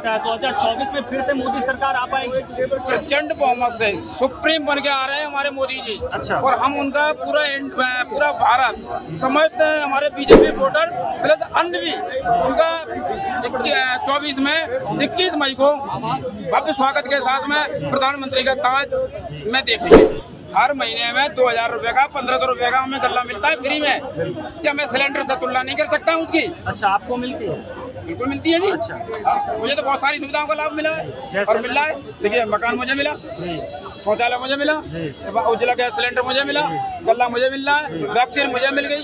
लगता है 2024 में फिर से मोदी सरकार आ पाएगी? प्रचंड बहुमत से सुप्रीम बन के आ रहे हैं हमारे मोदी जी। अच्छा। और हम उनका पूरा भारत समझते हैं। हमारे बीजेपी वोटर प्लस अन्य भी उनका 24 में 21 मई को भव्य स्वागत के साथ में प्रधानमंत्री का ताज में देखेंगे। हर महीने में 2000 रुपए का 1500 रुपए का हमें गल्ला मिलता है फ्री में, क्या मैं सिलेंडर से तुलना नहीं कर सकता हूँ उसकी? अच्छा, आपको मिलती है? बिल्कुल मिलती है जी। अच्छा। मुझे तो बहुत सारी सुविधाओं का लाभ मिला है और मिल रहा है। देखिए, मकान मुझे मिला, शौचालय मुझे मिला, उज्ज्वला गैस सिलेंडर मुझे मिला, गल्ला मुझे मिल रहा है, वैक्सीन मुझे मिल गई।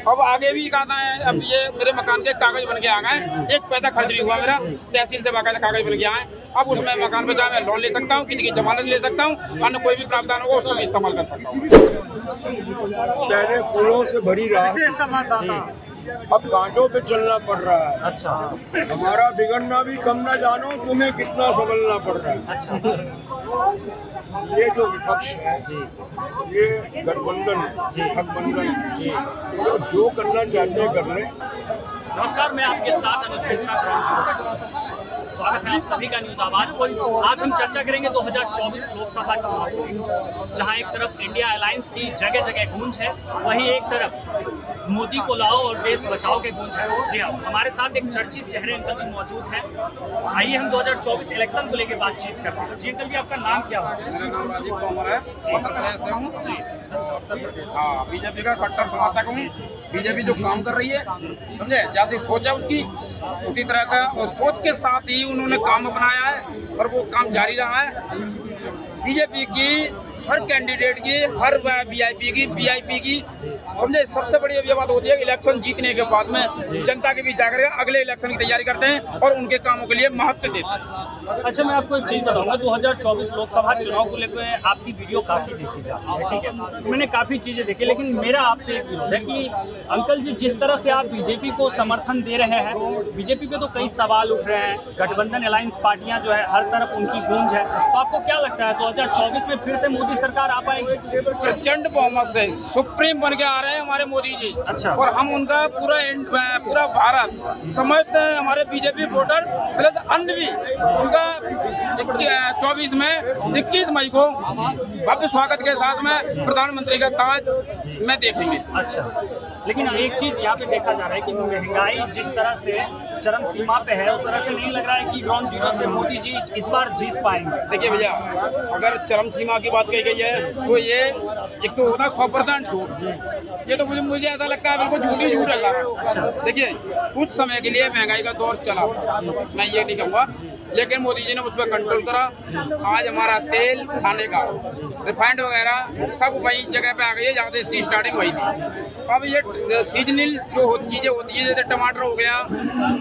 अब आगे भी कहता है, अब ये मेरे मकान के कागज बन के आ गए, एक पैसा खर्च नहीं हुआ मेरा, तहसील से बाकायदा कागज बन के आए। अब उसमें मकान पे चाहे मैं लोन ले सकता हूँ, किसी की जमानत ले सकता हूँ, अन्य कोई भी प्रावधान होगा उसको भी इस्तेमाल कर सकता हूँ। पहले फूलों से भरी राह अब कांटों पे चलना पड़ रहा है। अच्छा। हमारा बिगड़ना भी कम ना जानो, तुम्हें कितना संभलना पड़ रहा है। अच्छा। ये जो विपक्ष है जी, ये गठबंधन ठगबंधन जी, तो जो करना चाहते हैं कर ले। नमस्कार, मैं आपके साथ अनुज मिश्रा ग्राउंड। स्वागत है आप सभी का न्यूज आवाज पर। आज हम चर्चा करेंगे 2024 लोकसभा चुनाव, जहां एक तरफ इंडिया अलायंस की जगह जगह गूंज है, वहीं एक तरफ मोदी को लाओ और देश बचाओ के गूंज है। जी हाँ, हमारे साथ एक चर्चित चेहरे अंकल जी मौजूद हैं। आइए हम 2024 इलेक्शन को लेकर बातचीत करते हैं। जी अंकल जी, आपका नाम क्या है? मेरा नाम राजीव तोमर है, उत्तर प्रदेश से हूँ जी। हाँ, बीजेपी का कट्टर समर्थक हूँ। बीजेपी जो काम कर रही है, समझे, जैसी सोच है उसकी, उसी तरह का और सोच के साथ ही उन्होंने काम अपनाया है और वो काम जारी रहा है। बीजेपी की हर कैंडिडेट की, हर वीआईपी की, समझे, सबसे बड़ी ये बात होती है कि इलेक्शन जीतने के बाद में जनता के बीच जाकर अगले इलेक्शन की तैयारी करते हैं और उनके कामों के लिए महत्व देते हैं। अच्छा, मैं आपको एक चीज़ बताऊंगा, 2024 लोकसभा चुनाव को लेकर आपकी वीडियो काफ़ी देखी जाती है, ठीक है, मैंने काफ़ी चीज़ें देखी, लेकिन मेरा आपसे एक विरोध है कि अंकल जी, जिस तरह से आप बीजेपी को समर्थन दे रहे हैं, बीजेपी पे तो कई सवाल उठ रहे हैं, गठबंधन अलायंस पार्टियां जो है हर तरफ उनकी गूंज है, तो आपको क्या लगता है 2024 में फिर से मोदी सरकार आ पाएगी? प्रचंड बहुमत से सुप्रीम बन के आ रहे हैं हमारे मोदी जी। अच्छा। और हम उनका पूरा भारत समझते हैं। हमारे बीजेपी वोटर प्लस अन्य भी उनका 24 में 21 मई को भव्य स्वागत के साथ में प्रधानमंत्री का ताज में देखेंगे। अच्छा, लेकिन एक चीज यहाँ पे देखा जा रहा है कि महंगाई जिस तरह से चरम सीमा पे है, उस तरह से नहीं लग रहा है कि ग्राउंड जीरो से मोदी जी इस बार जीत पाएंगे। देखिए भैया, अगर चरम सीमा की बात कही गई है तो ये एक तो होता है 100% झूठ। ये तो मुझे ऐसा लगता है बिल्कुल झूठ ही झूठ लग रहा है। देखिए, कुछ समय के लिए महंगाई का दौर चला, मैं ये नहीं कहूँगा, लेकिन मोदी जी ने उस पर कंट्रोल करा। आज हमारा तेल, खाने का रिफाइंड वगैरह सब वही जगह पे आ गई है जहाँ से इसकी स्टार्टिंग हुई थी। अब ये सीजनल जो चीज़ें होती हैं, जैसे टमाटर हो गया,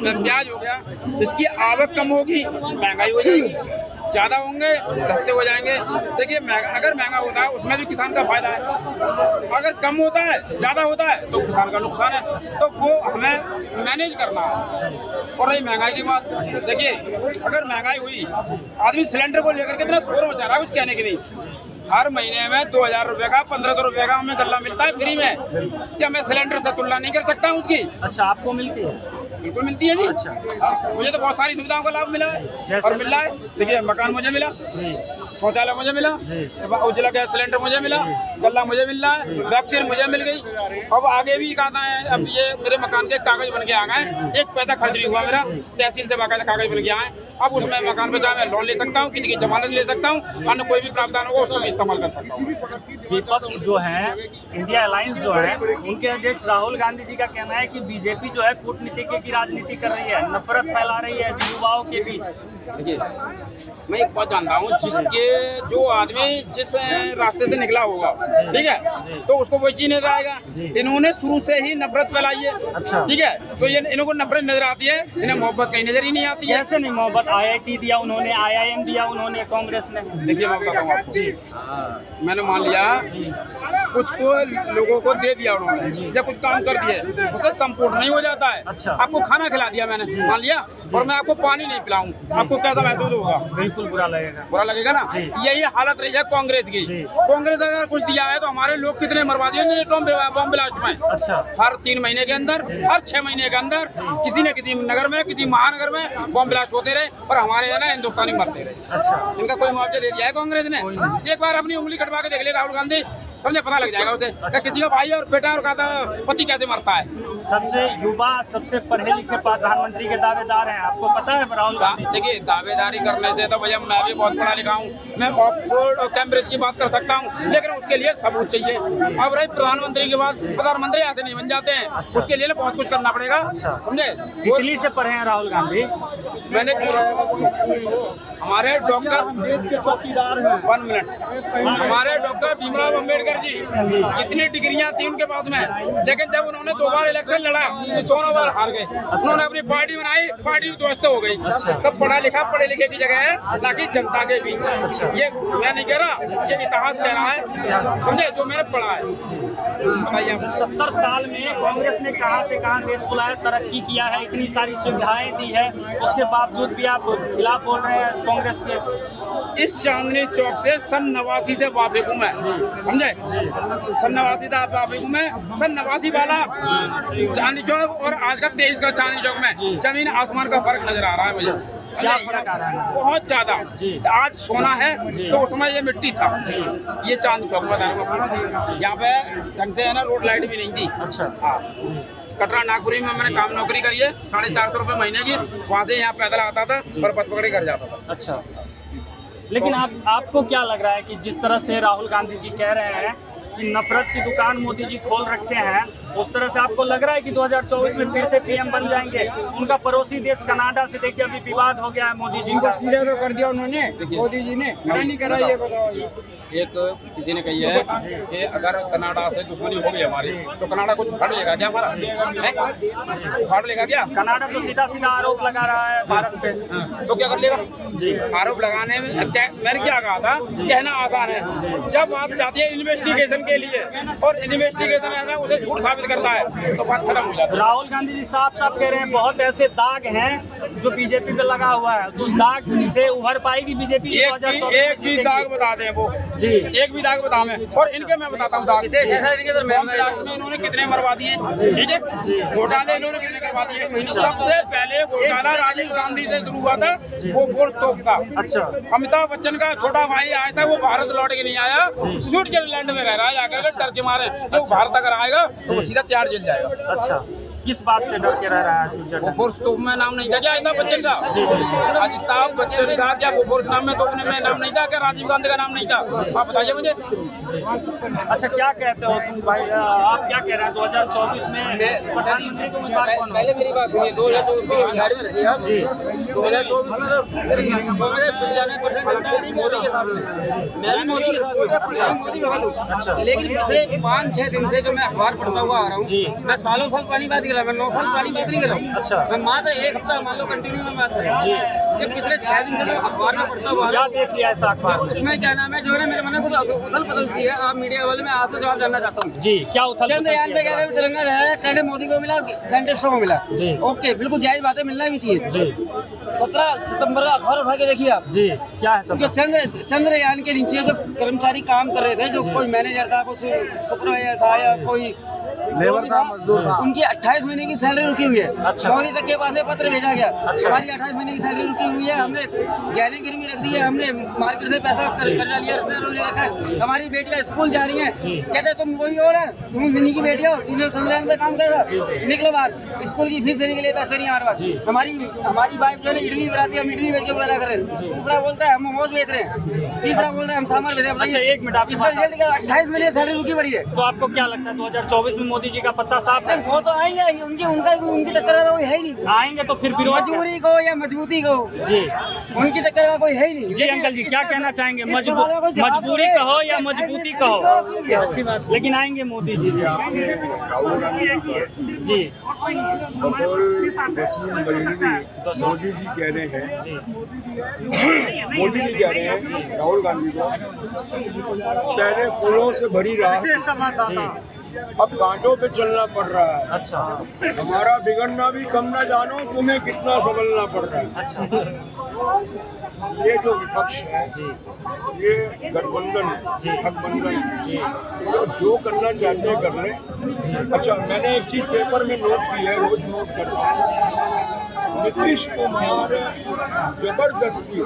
प्याज हो गया, इसकी आवक कम होगी, महंगाई हो जाएगी, ज़्यादा होंगे सस्ते हो जाएंगे। देखिए, अगर महंगा होता है उसमें भी किसान का फायदा है, अगर कम होता है, ज़्यादा होता है तो किसान का नुकसान है, तो वो हमें मैनेज करना है। और रही महंगाई की बात, देखिए, अगर महंगाई हुई, आदमी सिलेंडर को लेकर के इतना शोर मचा रहा है, कुछ कहने की नहीं। हर महीने में 2000 रुपए का 1500 रुपए का हमें गल्ला मिलता है फ्री में, क्या मैं सिलेंडर से तुलना नहीं कर सकता हूँ उसकी? अच्छा, आपको मिलती है? बिल्कुल मिलती है जी। अच्छा। मुझे तो बहुत सारी सुविधाओं का लाभ मिला है और मिल रहा है। देखिए, मकान मुझे मिला, शौचालय मुझे मिला, उज्ज्वला गैस सिलेंडर मुझे मिला, गल्ला मुझे मिल रहा है, वैक्सीन मुझे मिल गई। अब आगे भी कहता है, अब ये मेरे मकान के कागज बन के आ गए, एक पैसा खर्च नहीं हुआ मेरा, तहसील से बाकायदा कागज बन के आए। अब उसमें मकान पे चाहे मैं लोन ले सकता हूँ, किसी की जमानत ले सकता हूँ, अन्य कोई भी प्रावधान होगा उसको भी इस्तेमाल कर सकता हूँ। विपक्ष जो है, इंडिया अलायंस जो है, उनके अध्यक्ष राहुल गांधी जी का कहना है कि बीजेपी जो है कूटनीति की राजनीति कर रही है, नफरत फैला रही है युवाओं के बीच। देखिए, मैं एक बात जानता हूँ, जिसके जो आदमी जिस रास्ते से निकला होगा, ठीक है, तो उसको वो चीज नजर आएगा। इन्होंने शुरू से ही नफरत फैलाई है, अच्छा, ठीक है, तो ये इनको नफरत नजर आती है, इन्हें मोहब्बत कहीं नजर ही नहीं आती है। कैसे नहीं मोहब्बत? IIT दिया उन्होंने, IIM दिया उन्होंने, कांग्रेस ने। देखिए, मैं बताता हूँ आपको, मैंने मान लिया कुछ को लोगों को दे दिया उन्होंने या कुछ काम कर दिए, उसे संपूर्ण नहीं हो जाता है। अच्छा। आपको खाना खिला दिया मैंने, मान लिया, और मैं आपको पानी नहीं पिलाऊं, आपको कैसा महसूस होगा? बिल्कुल बुरा लगेगा। बुरा लगेगा ना। जी। यही हालत रही है कांग्रेस की। जी। कांग्रेस अगर कुछ दिया है तो हमारे लोग कितने मरवा दिए बम ब्लास्ट में। अच्छा। हर 3 महीने के अंदर, हर 6 महीने के अंदर किसी न किसी नगर में, किसी महानगर में बम ब्लास्ट होते रहे और हमारे यहाँ ना हिंदुस्तानी मरते रहे। अच्छा। इनका कोई मुआवजा दे दिया है कांग्रेस ने? एक बार अपनी उंगली कटवा के देख ले राहुल गांधी, समझे, पता लग जाएगा उसे कि किसी का भाई और बेटा और पति कैसे मरता है। सबसे युवा, सबसे पढ़े लिखे प्रधानमंत्री के दावेदार हैं, आपको पता है राहुल गांधी? देखिए, दावेदारी करने से तो भैया मैं भी बहुत पढ़ा लिखा हूँ, मैं ऑक्सफोर्ड और कैम्ब्रिज की बात कर सकता हूँ, लेकिन उसके लिए सबूत चाहिए। अब रही प्रधानमंत्री के बाद, प्रधानमंत्री ऐसे नहीं बन जाते हैं। अच्छा। उसके लिए बहुत कुछ करना पड़ेगा, समझे। इटली से पढ़े हैं राहुल गांधी। मैंने हमारे डॉक्टर देश के चौकीदार हैं। 1 मिनट, हमारे डॉक्टर भीमराव अम्बेडकर जी, जितनी डिग्रियां थी उनके पास में, लेकिन जब उन्होंने 2 बार इलेक्शन लड़ा तो दोनों बार हार गए। उन्होंने अपनी पार्टी बनाई, पार्टी ध्वस्त हो गई। तब पढ़ा लिखा पढ़े लिखे की जगह है, ना कि जनता के बीच। ये मैं नहीं कह रहा, ये इतिहास कह रहा है, समझे, जो मैंने पढ़ा है। बताइए आप। 70 साल में कांग्रेस ने कहां से कहां देश को लाया, तरक्की किया है, इतनी सारी सुविधाएं दी है, उसके बावजूद भी आप खिलाफ बोल रहे हैं कांग्रेस के। इस चांदनी चौक पे सन 89 से वाकिफ हूँ मैं, समझे, सन 89 से वाकिफ हूँ मैं। सन 89 वाला चांदनी चौक और आज का 23 का चांदनी चौक में जमीन आसमान का फर्क नजर आ रहा है मुझे। क्या फर्क आ रहा है? बहुत ज्यादा। आज सोना है तो उस समय ये मिट्टी था। ये चांदनी चौक बता रहा हूँ, यहाँ पे ढंग से है ना, रोड लाइट भी नहीं थी। अच्छा। हाँ, कटरा नागपुरी में मैंने काम नौकरी करी है, 450 रुपये महीने की। वहाँ से यहाँ पैदल आता था और बस पकड़ के घर जाता था। अच्छा, लेकिन आपको क्या लग रहा है कि जिस तरह से राहुल गांधी जी कह रहे हैं कि नफरत की दुकान मोदी जी खोल रखे हैं, उस तरह से आपको लग रहा है कि 2024 में फिर से पीएम बन जाएंगे? उनका पड़ोसी देश कनाडा से देखिए अभी विवाद हो गया है मोदी जी का। सीधा तो कर दिया उन्होंने, मोदी जी ने, क्या नहीं करा ये बताओ। एक किसी ने कही है कि अगर कनाडा से दुश्मनी हो गई हमारी तो कनाडा कुछ फाड़ लेगा क्या हमारा? फाड़ लेगा क्या? कनाडा तो सीधा सीधा आरोप लगा रहा है भारत पे। तो क्या कर लेगा? आरोप लगाने में मैंने क्या कहा था, कहना आसान है। जब बात जाती है इन्वेस्टिगेशन के लिए और इन्वेस्टिगेशन है ना उसे झूठ साबित करता है तो बात खत्म हो जाती है। राहुल गांधी जी साफ साफ कह रहे हैं बहुत ऐसे दाग हैं जो बीजेपी पे लगा हुआ है, तो उस दाग से उभर पाएगी बीजेपी? एक भी दाग बता दें वो जी, एक भी दाग बता मैं, और इनके मैं बताता हूँ दाग। इन्होंने कितने मरवा दिए, ठीक है, घोटाले इन्होंने कितने करवा दिए। सबसे पहले घोटाला राजीव गांधी से शुरू हुआ था, वो गोल्ड तोप का। अच्छा। अमिताभ बच्चन का छोटा भाई आया था, वो भारत लौट के नहीं आया, स्विट्जरलैंड में रह रहा है जाकर के डर के मारे। जो भारत अगर आएगा तो वो सीधा 4 जेल जाएगा। अच्छा, किस बात से डर के रह रहा है स्विट्जरलैंड? बोफोर्स तो में नाम नहीं था क्या अमिताभ बच्चन का? अमिताभ बच्चन का क्या बोफोर्स नाम में तो अपने में नाम नहीं था क्या? राजीव गांधी का नाम नहीं था? आप बताइए मुझे। अच्छा, क्या कहते हो तुम भाई, आप क्या कह रहे हैं 2024 में प्रधानमंत्री को उम्मीदवार कौन? पहले मेरी बात सुनिए, 2024 को साइड में रखिए आप। जी, 2024 में तो 95% मोदी के साथ में, मैं भी मोदी के साथ में, मोदी भगत हूँ। अच्छा। लेकिन पिछले 5-6 दिन से जो मैं अखबार पढ़ता हुआ आ रहा हूँ, जी। मैं सालों साल पुरानी बात कर रहा हूँ, मैं 9 साल पुरानी बात नहीं कर रहा हूँ। अच्छा। मैं मात्र 1 हफ्ता मान लो कंटिन्यू में बात कर रहा हूँ कि पिछले 6 दिन से जो अखबार में पढ़ता हुआ आ रहा क्या देख लिया ऐसा अखबार हूँ, में? उसमें क्या नाम है, जो है ना मेरे मन में कुछ उथल पुथल सी है। आप मीडिया वाले, मैं आपसे जवाब जानना चाहता हूँ। जी, क्या उथल चंद्रयान पे कह रहे हैं तेलंगाना है, क्रेडिट मोदी को मिला, साइंटिस्टों को मिला। जी। ओके, बिल्कुल जायज बात है, मिलना भी चाहिए। जी। 17 सितंबर का अखबार उठा के देखिए आप। जी, क्या है जो सब? चंद्रयान के नीचे जो कर्मचारी काम कर रहे थे, जो कोई मैनेजर था, कोई सुपरवाइजर था या कोई लेबर था, मजदूर था, उनकी 28 महीने की सैलरी रुकी हुई है। अच्छा। मोदी तक के पास में पत्र भेजा गया, अच्छा। हमारी 28 महीने की सैलरी रुकी हुई है, हमने गहने गिरवी रख दी है, हमने मार्केट से पैसा कर्जा लिया, ले रखा है, हमारी बेटियां स्कूल जा रही हैं। कहते तुम वही हो रहे, तुम दिल्ली की बेटियां हो, जिन्होंने चंद्रयान पे काम करा, निकलो बाहर, स्कूल की फीस देने के लिए पैसे नहीं हमारे पास। हमारी वाइफ जो है इडली बनाती है, हम इडली बेच के गुजारा कर रहे हैं। दूसरा बोलता है हम मोमोज बेच रहे हैं, तीसरा बोल रहे हैं हम सामान बेच रहे हैं। अच्छा, 1 मिनट, आप 28 महीने सैलरी रुकी पड़ी है। तो आपको क्या लगता है 2024 में मोदी जी का पत्ता साफ है? वो तो आएंगे, उनकी टक्कर का कोई है ही नहीं। आएंगे तो फिर विरोध मजबूरी को या मजबूती को, जी उनकी टक्कर का कोई है ही नहीं। जी अंकल जी, क्या कहना चाहेंगे? मजबूरी कहो या मजबूती कहो, अच्छी बात, लेकिन आएंगे मोदी जी। राहुल गांधी जी बकौल वसीम बरेलवी मोदी जी कह रहे हैं, मोदी जी कह रहे हैं राहुल गांधी को, पहले फूलों से भरी राह अब कांटों पे चलना पड़ रहा है। अच्छा हमारा बिगड़ना भी कम ना जानो, तुम्हें कितना संभलना पड़ रहा है। अच्छा ये जो विपक्ष है जी ये गठबंधन ठगबंधन जो करना चाहते हैं कर लें। अच्छा, मैंने एक चीज पेपर में नोट की है, रोज नोट करता हूँ। नीतीश कुमार जबरदस्ती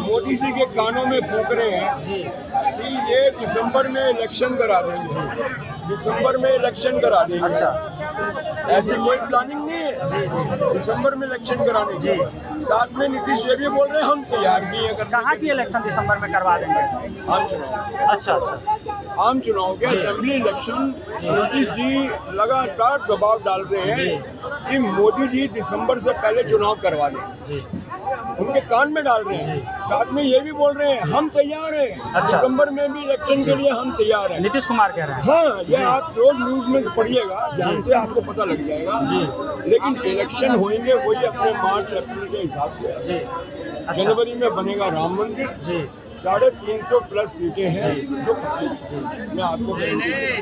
मोदी जी के कानों में फूंक रहे हैं कि ये दिसंबर में इलेक्शन करा देंगे, दिसंबर में इलेक्शन करा देंगे। अच्छा ऐसी कोई प्लानिंग नहीं है दिसंबर में इलेक्शन कराने की। साथ में नीतीश ये भी बोल रहे हैं हम तैयार भी हैं। कहाँ की इलेक्शन दिसंबर में करवा देंगे? आम चुनाव, अच्छा अच्छा आम चुनाव के असेंबली इलेक्शन नीतीश जी लगातार दबाव डाल रहे हैं कि मोदी जी दिसंबर से पहले चुनाव करवा दें। उनके कान में डाल रहे हैं, साथ में ये भी बोल रहे हैं हम तैयार हैं। अच्छा। दिसंबर में भी इलेक्शन के लिए हम तैयार हैं। नीतीश कुमार कह रहे हैं। हाँ, ये आप रोज न्यूज में पढ़िएगा, ध्यान से आपको पता लग जाएगा। लेकिन इलेक्शन होंगे वही अपने मार्च अप्रैल के हिसाब से। जी अच्छा जनवरी में बनेगा राम मंदिर, जी 350 प्लस सीटें हैं जो मैं आपको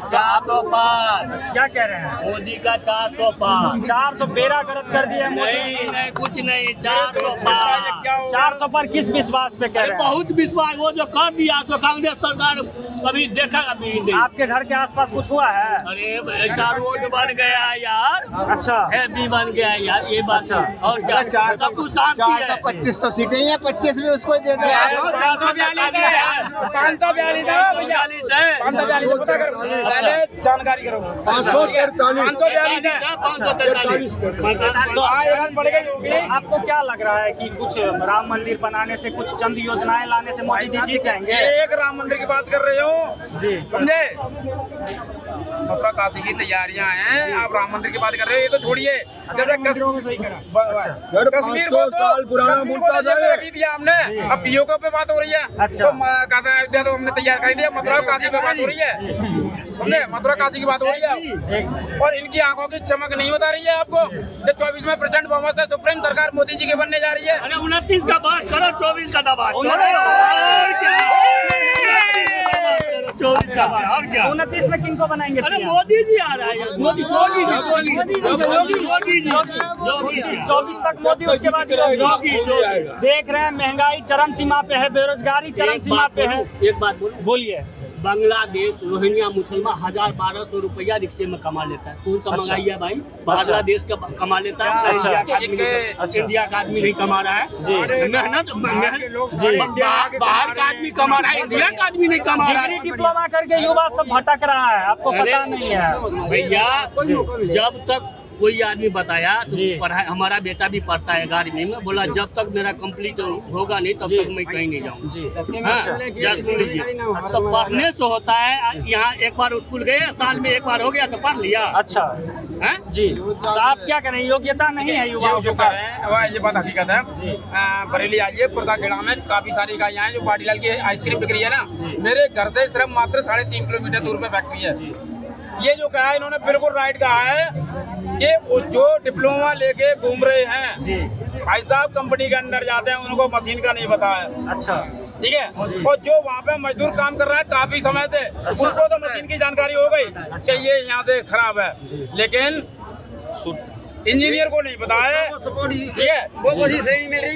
400 पार, क्या कह रहे हैं? मोदी का 400 पार। 400 बेरा गलत कर दिया नहीं नहीं कुछ नहीं, 400 पार। 400 पर किस विश्वास पे कह अरे रहे हैं? बहुत विश्वास, वो जो कर दिया तो कांग्रेस सरकार कभी देखा कभी नहीं। आपके घर के आसपास कुछ हुआ है? अरे ऐसा रोड बन गया है यार, अच्छा हैवी बन गया है यार, ये बात अच्छा। और क्या, 400 कुछ शांति है। 425 तो सीटें ही हैं, 25 भी उसको ही दे दो यार। 542 पता करो, पहले जानकारी करो। 543 तो आए बढ़ गई होगी। आपको क्या लग रहा है कि कुछ राम मंदिर बनाने से, कुछ चंद योजनाएं लाने से मोदी जी जीत जाएंगे? एक राम मंदिर की बात कर रहे हो जी समझे? मथुरा काशी की तैयारियां हैं, आप राम मंदिर की बात कर रहे हो, ये तो छोड़िए। जैसे कश्मीर को साल पुराना मुद्दा है। रखी दिया हमने, अब पीओके पे बात हो रही है। अच्छा। तो अयोध्या तो हमने तैयार कर दिया, मथुरा काशी पे बात हो रही है, समझे? मथुरा काशी की बात हो रही है। और इनकी आंखों की चमक नहीं बता रही है आपको कि 24 में प्रचंड बहुमत से सुप्रीम सरकार मोदी जी की बनने जा रही है। अरे 29 का बात करो, 24 का दबा 24 का बात, और क्या? 29 में किनको बनाएंगे? अरे मोदी जी आ रहा है, मोदी योगी जी 24 तक मोदी, उसके बाद योगी देख रहे हैं महंगाई चरम सीमा पे है, बेरोजगारी चरम सीमा पे है। एक बात बोलो, बोलिए। बांग्लादेश रोहिंग्या मुसलमान 1000-1200 रुपया रिक्शे में कमा लेता है। कौन सा महंगाई है भाई? बांग्लादेश का कमा लेता है, अच्छा। इंडिया का आदमी नहीं कमा रहा है। जी। मेहनत बाहर का आदमी कमा रहा है, इंडिया का आदमी नहीं कमा रहा डिग्री है। डिप्लोमा करके युवा सब भटक रहा है, आपको पता नहीं है? भैया जब तक कोई आदमी बताया तो जी। पढ़ाई, हमारा बेटा भी पढ़ता है 11वीं में, बोला जब तक मेरा कंप्लीट होगा नहीं तब तक मैं कहीं नहीं जाऊँ। जी हाँ, सुन लीजिए, तो पढ़ने से होता है। यहाँ एक बार स्कूल गए, साल में एक बार हो गया तो पढ़ लिया। अच्छा हैं? जी, तो आप क्या करें? योग्यता नहीं है युवाओं जो को? कर रहे हैं वह ये बात हकीकत है। जी। बरेली आइए, प्रतापगढ़ में काफी सारी इकाइयाँ हैं जो पाटीलाल की आइसक्रीम बिक रही है ना। मेरे घर से सिर्फ मात्र 3.5 किलोमीटर दूर पे फैक्ट्री है। ये जो कहा है इन्होंने बिल्कुल राइट कहा है कि वो जो डिप्लोमा लेके घूम रहे हैं जी भाई साहब, कंपनी के अंदर जाते हैं उनको मशीन का नहीं पता है, अच्छा ठीक है? और जो वहाँ पे मजदूर काम कर रहा है काफी समय से, उसको तो मशीन की जानकारी हो गई कि ये यहाँ से खराब है, लेकिन इंजीनियर को नहीं पता है, ठीक है? वो श्रेणी मिल रही है।